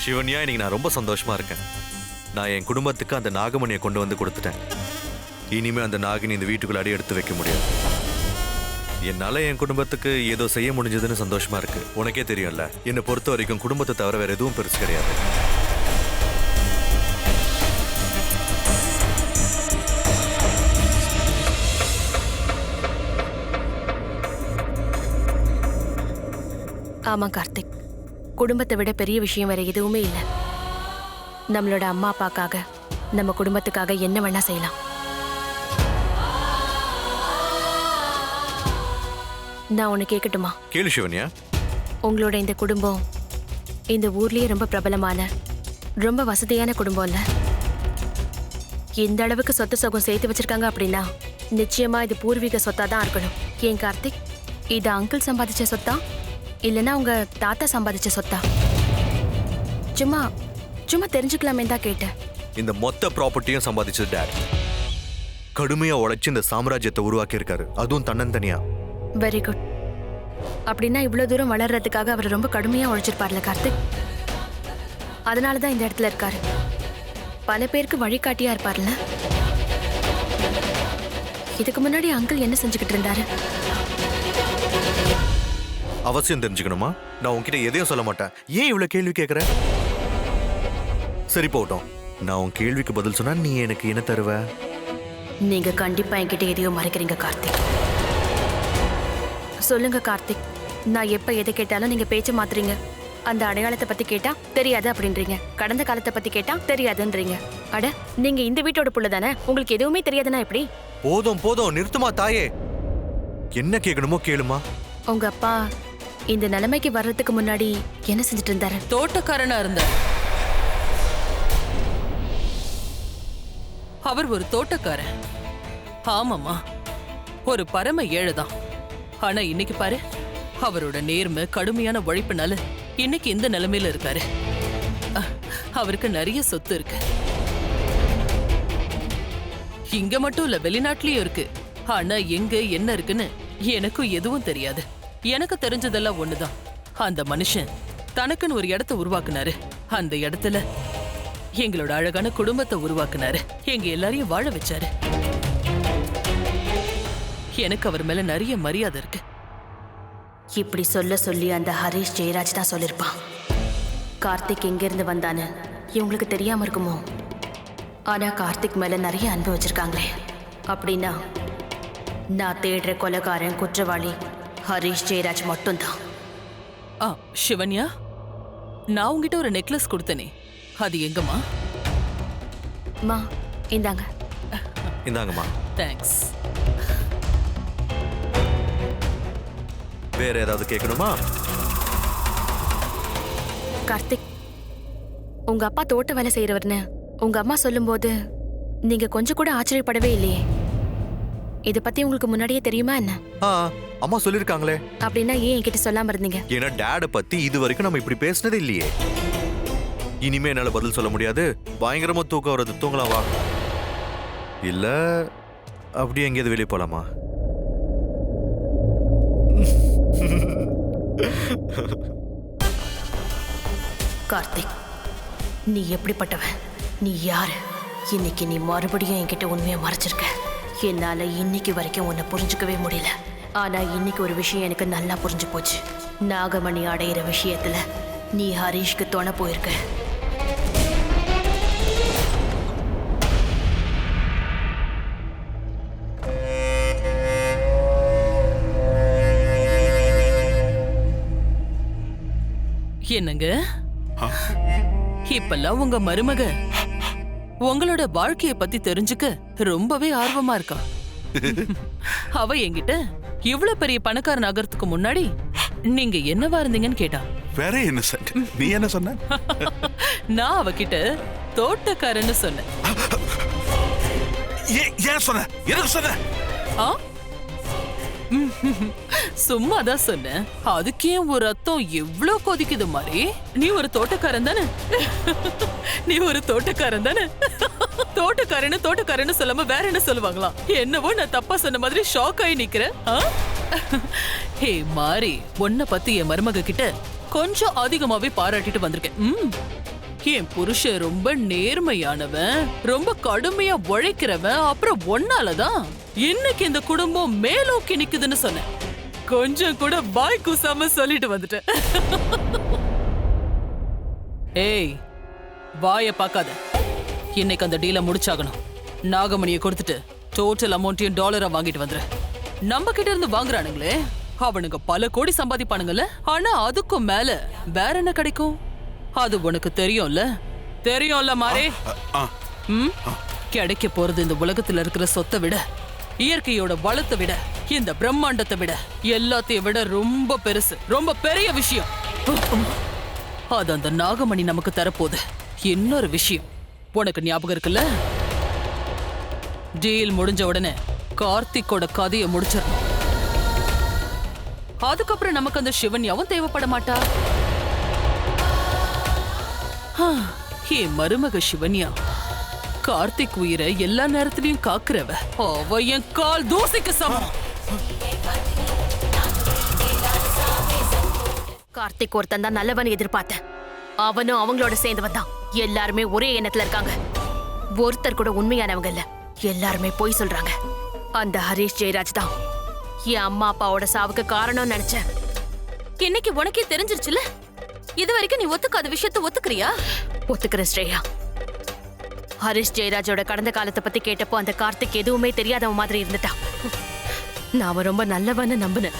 சிவன்யா, இன்னைக்கு நான் ரொம்ப சந்தோஷமா இருக்கேன். நான் என் குடும்பத்துக்கு அந்த நாகமணியை கொண்டு வந்து கொடுத்துட்டேன். இனிமே அந்த நாகினி இந்த வீட்டுக்குள்ள அடி எடுத்து வைக்க முடியாது. என்னால என் குடும்பத்துக்கு ஏதோ செய்ய முடிஞ்சதுன்னு சந்தோஷமா இருக்கு. உனக்கே தெரியும்ல, என்னை பொறுத்த வரைக்கும் குடும்பத்தை தவிர வேற எதுவும் பெருசு கிடையாது. ஆமா கார்த்திக், குடும்பத்தை விட பெரிய விஷயம் வேற எதுவுமே இல்லை. நம்மளோட அம்மா அப்பாக்காக, நம்ம குடும்பத்துக்காக என்ன வேணா செய்யலாம். நான் ஒண்ணு கேட்கட்டுமா? கேளு சிவன்யா. உங்களோட இந்த குடும்பம் இந்த ஊர்லயே ரொம்ப பிரபலமான, ரொம்ப வசதியான குடும்பம் இல்ல? இந்த அளவுக்கு சொத்து சொகம் சேர்த்து வச்சிருக்காங்க அப்படின்னா நிச்சயமா இது பூர்வீக சொத்தா தான் இருக்கணும். ஏன் கார்த்திக், இது அங்கிள் சம்பாதிச்ச சொத்தா இல்லைன்னா உங்க தாத்தா சம்பாதிச்ச சொத்தா? சும்மா சும்மா தெரிஞ்சுக்கலாமே தான் கேட்டேன். இந்த மொத்த ப்ராப்பர்ட்டியும் சம்பாதிச்சது டாட். கடுமையா உழைச்சு இந்த சாம்ராஜ்யத்தை உருவாக்கி இருக்காரு, அதுவும் தன்னந்தனியா. Very good. அப்படின்னா இவ்வளவு தூரம் வளர்றதுக்காக அவர் ரொம்ப கடுமையா உழைச்சிருப்பார்ல கார்த்திக். அதனாலதான் இந்த இடத்துல இருக்காரு. பல பேருக்கு வழிகாட்டியா இருப்பார்ல. இதுக்கு முன்னாடி அங்கிள் என்ன செஞ்சுக்கிட்டு இருந்தாரு? அவசியம் தெரிஞ்சுக்கணுமா? நான் உன்கிட்ட எதையும் சொல்ல மாட்டேன். ஏன் இவ்வளவு கேள்வி கேட்கற? சரி போட்டோம், நான் உன் கேள்விக்கு பதில் சொன்னா நீ எனக்கு என்ன தருவ? நீங்க கண்டிப்பா என்கிட்ட எதையோ மறைக்கிறீங்க கார்த்திக். சொல்லுங்க கார்த்திக். நான் எப்ப எதை கேட்டாலும் நீங்க பேச்ச மாத்துறீங்க. அந்த அடையாளத்தை பத்தி கேட்டா தெரியாது அப்படின்றீங்க, கடந்த காலத்தை பத்தி கேட்டா தெரியாதுன்றீங்க. அட, நீங்க இந்த வீட்டோட புள்ள தானே, உங்களுக்கு எதுவுமே தெரியாதுன்னா எப்படி? போதும் போதும், நிறுத்துமா தாயே. என்ன கேட்கணுமோ கேளுமா. உங்க அப்பா இந்த நிலைமைக்கு வர்றதுக்கு முன்னாடி என்ன செஞ்சுட்டு இருந்தாரு? தோட்டக்காரனா இருந்தார். அவர் ஒரு தோட்டக்காரன். ஆமாமா, ஒரு பரம ஏழைதான். ஆனா இன்னைக்கு பாரு, அவரோட நேர்மை, கடுமையான உழைப்புனால இன்னைக்கு இந்த நிலைமையில இருக்காரு. அவருக்கு நிறைய சொத்து இருக்கு. இங்க மட்டும் இல்ல, வெளிநாட்டுலயும் இருக்கு. ஆனா எங்க என்ன இருக்குன்னு எனக்கும் எதுவும் தெரியாது. எனக்கு தெரிஞ்சதெல்லாம் ஒண்ணுதான், அந்த மனுஷன் தனக்குன்னு ஒரு இடத்தை உருவாக்குனாரு. அந்த இடத்துல எங்களோட அழகான குடும்பத்தை உருவாக்குனாரு. எங்க எல்லாரையும் வாழ வச்சாரு. எனக்கு அவர் மேல நிறைய மரியாதை இருக்கு. இப்படி சொல்ல சொல்லி அந்த ஹரிஷ் ஜெயராஜ் தான் சொல்லிருப்பான். கார்த்திக் எங்க இருந்து வந்தான்னு இவங்களுக்கு தெரியாம இருக்குமோ? ஆனா கார்த்திக் மேல நிறைய அன்பு வச்சிருக்காங்களே. அப்படின்னா நான் தேடுற கொலைகாரன், குற்றவாளி ஹரிஷ் ஜெயராஜ் மட்டும்தான். சிவன்யா, நான் உங்ககிட்ட ஒரு நெக்லஸ் கொடுத்தனே, அது எங்கம்மா? மா, இந்தாங்க. இந்தாங்கம்மா. தேங்க்ஸ். வேற ஏதாவது கேட்கணுமா? கார்த்திக், உங்க அப்பா தோட்ட வேலை செய்யறவர்னு உங்க அம்மா சொல்லும்போது நீங்க கொஞ்சம் கூட ஆச்சரியப்படவே இல்லையே. இத பத்தி உங்களுக்கு முன்னாடியே தெரியுமா என்ன? அம்மா சொல்லிருக்காங்களே. அப்படின்னா ஏன் என்கிட்ட சொல்லாம இருந்தீங்க? ஏன்னா டாட பத்தி இது வரைக்கும் நம்ம இப்படி பேசினதே இல்லையே. இனிமே என்னால பதில் சொல்ல முடியாது. பயங்கரமா தூக்கம் வருது, தூங்கலாம் வா. இல்ல அப்படியே எங்கேயாவது வெளியே போலாமா? கார்த்திக், நீ எப்படிப்பட்டவன்? நீ யாரு? இன்னைக்கு நீ மறுபடியும் என்கிட்ட உண்மையை மறைச்சிருக்க. என்னால இன்னைக்கு வரைக்கும் உன்னை புரிஞ்சுக்கவே முடியல. ஆனா இன்னைக்கு ஒரு விஷயம் எனக்கு நல்லா புரிஞ்சு போச்சு. நாகமணி அடையிற விஷயத்துல நீ ஹரீஷ்க்கு துணை போயிருக்க. என்னங்க, இப்பெல்லாம் உங்க மருமக உங்களோட வாழ்க்கைய பத்தி தெரிஞ்சுக்க ரொம்பவே ஆர்வமா இருக்கா. அவ என்கிட்ட இவ்வளவு பெரிய பணக்காரன் ஆகிறதுக்கு முன்னாடி நீங்க என்னவா இருந்தீங்கன்னு கேட்டா. வேற என்ன சார், நீ என்ன சொன்ன? நான் அவகிட்ட தோட்டக்காரன்னு சொன்னேன். ஏன் சொன்ன? எனக்கு சொன்ன? சும்மாதான் சொன்னேன். அதுக்கே ஒரு ரத்தம் எவ்வளவு கொதிக்குது மாதிரி. நீ ஒரு தோட்டக்காரன் தானே? நீ ஒரு தோட்டக்காரன் தானே? தோட்டக்காரன்னு சொல்லாம வேற என்ன சொல்லுவாங்களா? என்னவோ நான் தப்பா சொன்ன மாதிரி ஷாக் ஆகி நிக்கிறேன். ஹே மாரி, உன்னை பத்தி என் மருமக கிட்ட கொஞ்சம் அதிகமாவே பாராட்டிட்டு வந்திருக்கேன். என் புருஷன் ரொம்ப நேர்மையானவன், ரொம்ப கடுமையா உழைக்கிறவன், அப்புறம் ஒன்னாலதான் இன்னைக்கு இந்த குடும்பம் மேலோக்கி நிக்குதுன்னு சொன்னேன். கொஞ்சம் கூட வாய் கூசாம சொல்லிட்டு வந்துட்டேன். ஏய், வாய பார்க்காத. இன்னைக்கு அந்த டீலை முடிச்சாகணும். நாகமணியை கொடுத்துட்டு டோட்டல் அமௌண்ட்டையும் டாலரா வாங்கிட்டு வந்துரு. நம்ம கிட்ட இருந்து வாங்குறானுங்களே, அவனுங்க பல கோடி சம்பாதிப்பானுங்கல்ல. ஆனா அதுக்கும் மேல வேற என்ன கிடைக்கும் அது உனக்கு தெரியும்ல? தெரியும்ல மாரே? கிடைக்க போறது இந்த உலகத்துல இருக்கிற சொத்தை விட, இயற்கையோட வளத்தை விட, இந்த பிரம்மாண்டத்தை விட, எல்லாத்தையும் விட ரொம்ப பெருசு, ரொம்ப பெரிய விஷயம். அது அந்த நாகமணி நமக்கு தரப்போகுது. இன்னொரு விஷயம் உனக்கு ஞாபகம் இருக்குல்ல? டீல் முடிஞ்ச உடனே கார்த்திக்கோட கதையை முடிச்சிடணும். அதுக்கப்புறம் நமக்கு அந்த சிவன்யாவும் தேவைப்பட மாட்டா. என் மருமக சிவன்யா கார்த்திக் உயிரை எல்லா நேரத்திலையும் காக்குறவ. அவ என் கால் தூசிக்கு சமம். கார்த்திக் ஒருத்தன் தான் நல்லவன் எதிர்பார்த்தேன். அவனும் அவங்களோட சேர்ந்து வந்தான். எல்லாருமே ஒரே எண்ணத்துல இருக்காங்க. ஒருத்தர் கூட உண்மையானவங்க இல்ல, எல்லாருமே போய் சொல்றாங்க. அந்த ஹரிஷ் ஜெயராஜ் தான் என் அம்மா அப்பாவோட சாவுக்கு காரணம் நினைச்சேன். இன்னைக்கு உனக்கே தெரிஞ்சிருச்சுல? இது வரைக்கும் நீ ஒத்துக்காத விஷயத்தை ஒத்துக்கிறியா? ஒத்துக்கிறேன் ஸ்ரேயா. ஹரிஷ் ஜெயராஜோட கடந்த காலத்தை பத்தி கேட்டப்போ அந்த கார்த்திக் எதுவுமே தெரியாதவன் மாதிரி இருந்துட்டான். நான் அவன் ரொம்ப நல்லவன்னு நம்பினேன்.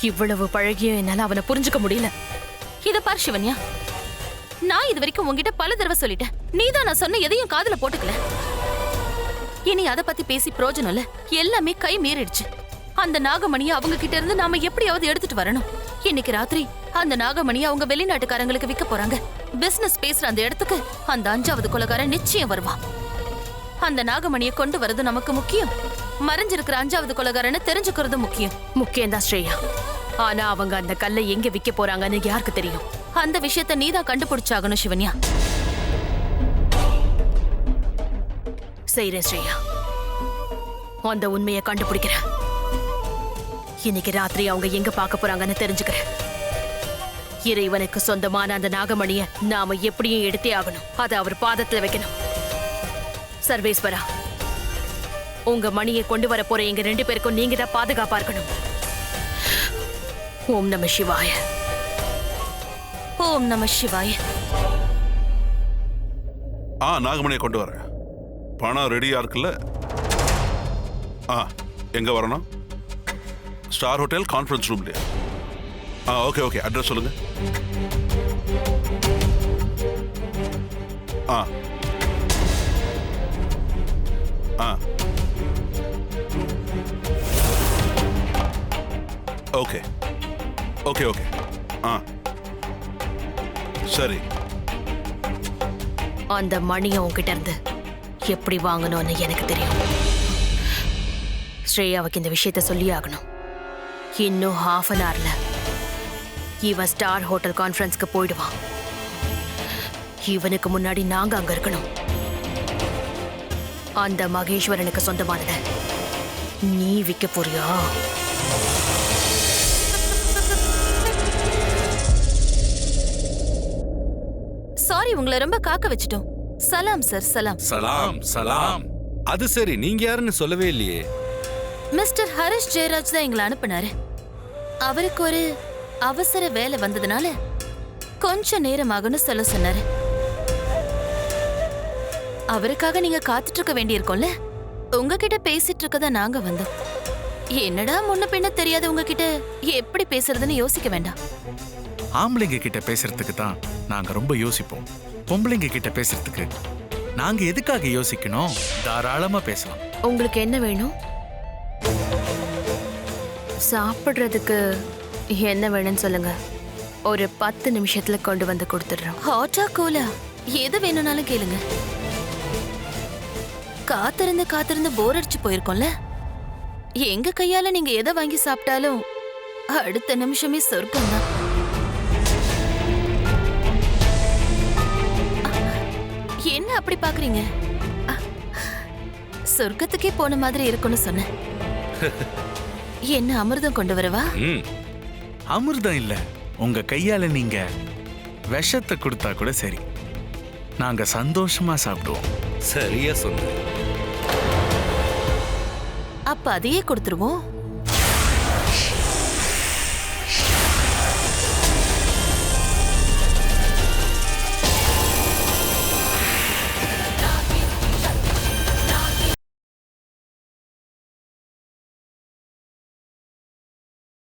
இவ்வளவு பழகியும் என்னால அவனை புரிஞ்சுக்க முடியல. இத பாரு சிவன்யா, நான் இது வரைக்கும் உன்கிட்ட பல தடவை சொல்லிட்டேன். நீதான் நான் சொன்ன எதையும் காதுல போட்டுக்கல. இனி அதை பத்தி பேசி பிரயோஜனம் இல்ல. எல்லாமே கை மீறிடுச்சு. அந்த நாகமணியை அவங்க கிட்ட இருந்து நாம எப்படியாவது எடுத்துட்டு வரணும். இன்னைக்கு ராத்திரி அந்த நாகமணியை அவங்க வெளிநாட்டுக்காரங்களுக்கு விற்க போறாங்க. பிசினஸ் பேசுற அந்த இடத்துக்கு அந்த 5வது கொலைகாரன் நிச்சயம் வருவான். அந்த நாகமணியை கொண்டு வரது நமக்கு முக்கியம். மறைஞ்சிருக்கிற 5வது கொலைகாரனை தெரிஞ்சுக்கிறது முக்கியம். முக்கியம்தான் ஸ்ரேயா. ஆனா அவங்க அந்த கல்லை எங்க விற்க போறாங்கன்னு யாருக்கு தெரியும்? அந்த விஷயத்தை நீதான் கண்டுபிடிச்சாகணும் சிவன்யா. செய்றேன் ஸ்ரேயா. அந்த உண்மையை கண்டுபிடிக்கிறேன். இன்னைக்கு ராத்திரி அவங்க எங்க பார்க்க போறாங்கன்னு தெரிஞ்சுக்கிறேன். இறைவனுக்கு சொந்தமான அந்த நாகமணியை நாம எப்படியும் எடுத்தே ஆகணும். அதை அவர் பாதத்துல வைக்கணும். சர்வேஸ்வரா, உங்க மணியை கொண்டு வர போற எங்க 2 பேருக்கும் நீங்க தான் பாதுகாப்பா இருக்கணும். ஓம் நம சிவாய. ஓம் நம சிவாய. நாகமணியை கொண்டு வரேன். பணம் ரெடியா இருக்குல்ல? எங்க வரணும்? ஸ்டார் ஹோட்டல் கான்ஃபரன்ஸ் ரூம்லயா? ஓகே ஓகே, அட்ரஸ் சொல்லுங்க. Okay okay okay. சரி. அந்த மணியை உங்ககிட்ட இருந்து எப்படி வாங்கணும்னு எனக்கு தெரியும். ஸ்ரேயாவுக்கு இந்த விஷயத்த சொல்லி ஆகணும். இன்னும் ½ an hourல இவன் ஸ்டார் ஹோட்டல் கான்ஃபரன்ஸ்க்கு போயிடுவான். இவனுக்கு முன்னாடி நாங்க அங்க இருக்கணும். அந்த மகேஸ்வரனுக்கு சொந்தமானத நீ விற்க போறியா? சாரி, உங்களை ரொம்ப காக்க வச்சிட்டோம். சலாம் சார், சலாம். சலாம் சலாம். அது சரி, நீங்க யாருன்னு சொல்லவே இல்லையே. மிஸ்டர் ஹரிஷ் ஜெயராஜ் தான் எங்களை அனுப்புனாரு. அவருக்கு ஒரு அவசர வேலை வந்ததுனால கொஞ்ச நேரம் ஆகும்னு சொல்ல சொன்னாரு. அவருக்காக நீங்க காத்துட்டு இருக்க வேண்டியிருக்கோம்ல. உங்ககிட்ட பேசிட்டு இருக்கதான் நாங்க வந்தோம். என்னடா முன்ன பின்ன தெரியாத உங்ககிட்ட எப்படி பேசுறதுன்னு யோசிக்க வேண்டாம். ஆம்பளைங்க கிட்ட பேசுறதுக்கு தான் நாங்க ரொம்ப யோசிப்போம். பொம்பளைங்க கிட்ட பேசுறதுக்கு நாங்க எதுக்காக யோசிக்கணும்? தாராளமா பேசலாம். உங்களுக்கு என்ன வேணும்? சாப்பிடுறதுக்கு என்ன வேணும்னு சொல்லுங்க. ஒரு 10 நிமிஷத்துல கொண்டு வந்து கொடுத்துடுறோம். ஹாட்டா கூலா எது வேணும்னாலும் கேளுங்க. காத்திருந்து போர் அடிச்சு போயிருக்கோம்ல. எங்க கையால நீங்க எதை வாங்கி சாப்பிட்டாலும் அடுத்த நிமிஷமே சொர்க்கம் தான். என்ன அப்படி பாக்குறீங்க? சொர்க்கத்துக்கே போன மாதிரி இருக்குன்னு சொன்னேன். என்ன அமிர்தம் கொண்டு வரவா? அமிர்தம் இல்ல, உங்க கையால நீங்க விஷத்தை கொடுத்தா கூட சரி. நாங்க சந்தோஷமா சாப்பிடுவோம். சரியா சொன்ன. அப்ப அதையே கொடுத்துருவோம்.